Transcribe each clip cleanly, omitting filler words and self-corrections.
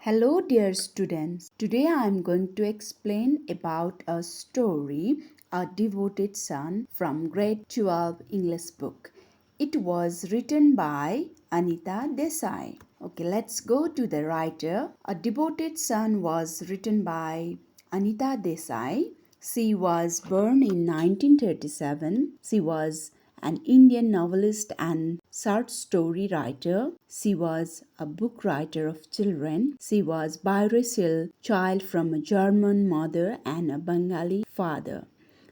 Hello, dear students. Today I am going to explain about a story, A Devoted Son, from grade 12 English book. It was written by Anita Desai. Okay, let's go to the writer. A Devoted Son was written by Anita Desai. She was born in 1937. She was an Indian novelist and short story writer. She was a book writer of children. She was biracial child from a German mother and a Bengali father.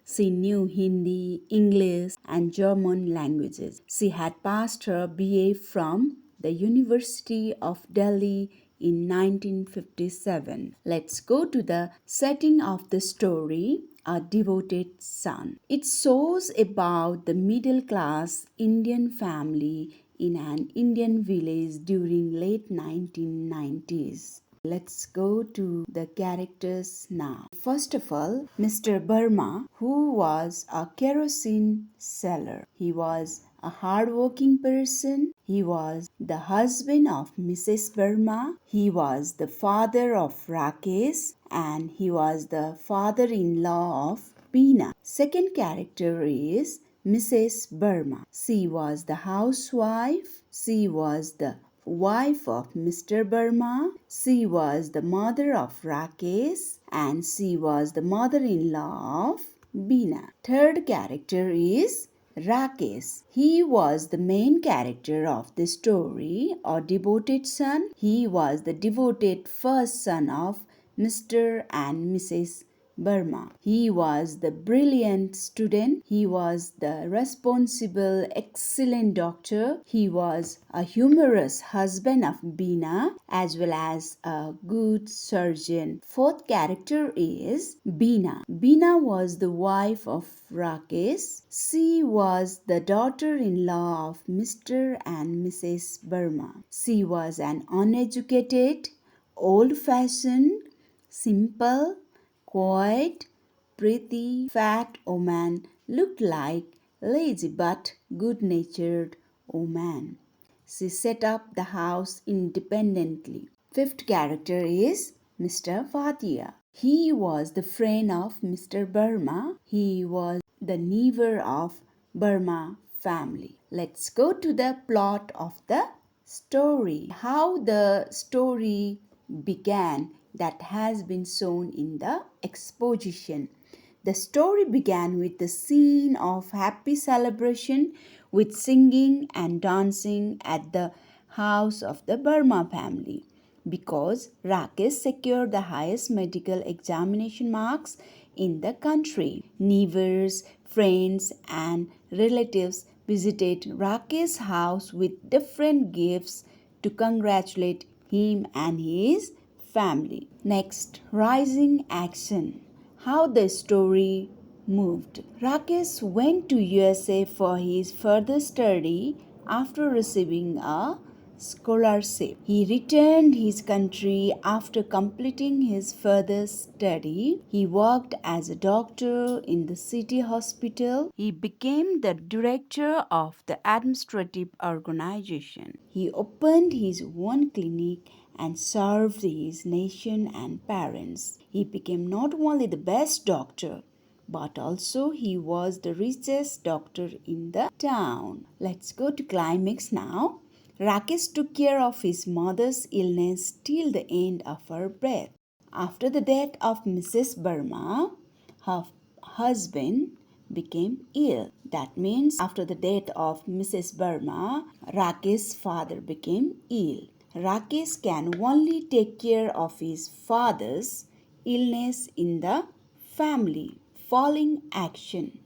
She knew Hindi, English, and German languages. She had passed her BA from the University of Delhi in 1957. Let's go to the setting of the story, A Devoted Son. It shows about the middle class Indian family in an Indian village during late 1990s. Let's go to the characters now. First of all, Mr. Burma, who was a kerosene seller. He was a hard-working person. He was the husband of Mrs. Burma. He was the father of Rakesh and he was the father-in-law of Beena. Second character is Mrs. Burma. She was the housewife. She was the wife of Mr. Burma. She was the mother of Rakesh and she was the mother-in-law of Beena. Third character is Rakesh. He was the main character of the story, or devoted son. He was the devoted first son of Mr. and Mrs. Burma. He was the brilliant student. He was the responsible, excellent doctor. He was a humorous husband of Beena as well as a good surgeon. Fourth character is Beena. Beena was the wife of Rakesh. She was the daughter-in-law of Mr. and Mrs. Burma. She was an uneducated, old-fashioned, simple, quiet, pretty, fat woman looked like lazy but good-natured woman. She set up the house independently. Fifth character is Mr. Vatia. He was the friend of Mr. Burma. He was the neighbor of Burma family. Let's go to the plot of the story. How the story began that has been shown in the exposition. The story began with the scene of happy celebration with singing and dancing at the house of the Burma family because Rakesh secured the highest medical examination marks in the country. Neighbors, friends, and relatives visited Rakesh's house with different gifts to congratulate him and his family. Next, rising action. How the story moved. Rakesh went to USA for his further study after receiving a scholarship. He returned his country after completing his further study. He worked as a doctor in the city hospital. He became the director of the administrative organization. He opened his own clinic and served his nation and parents. He became not only the best doctor, but also he was the richest doctor in the town. Let's go to climax now. Rakesh took care of his mother's illness till the end of her breath. After the death of Mrs. Burma, her husband became ill. That means after the death of Mrs. Burma, Rakesh's father became ill. Rakesh can only take care of his father's illness in the family. Falling action.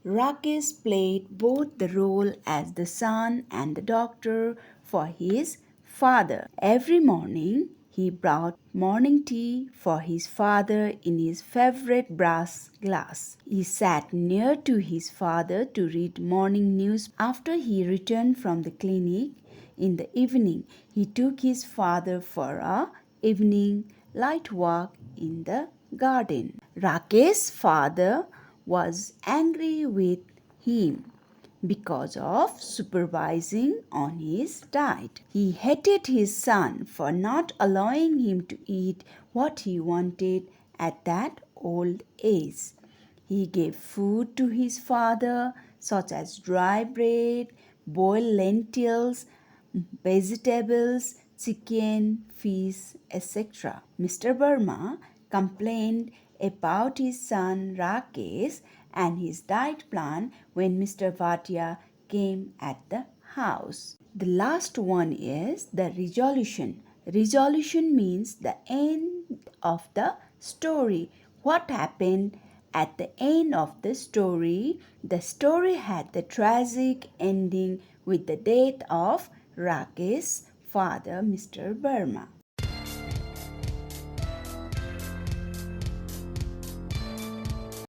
Rakesh played both the role as the son and the doctor for his father. Every morning, he brought morning tea for his father in his favorite brass glass. He sat near to his father to read morning news. After he returned from the clinic in the evening, he took his father for a evening light walk in the garden. Rakesh's father was angry with him because of supervising on his diet. He hated his son for not allowing him to eat what he wanted at that old age. He gave food to his father, such as dry bread, boiled lentils, vegetables, chicken, fish, etc. Mr. Burma complained about his son Rakesh and his diet plan when Mr. Bhatia came at the house. The last one is the resolution. Resolution means the end of the story. What happened at the end of the story? The story had the tragic ending with the death of Rakesh's father, Mr. Burma.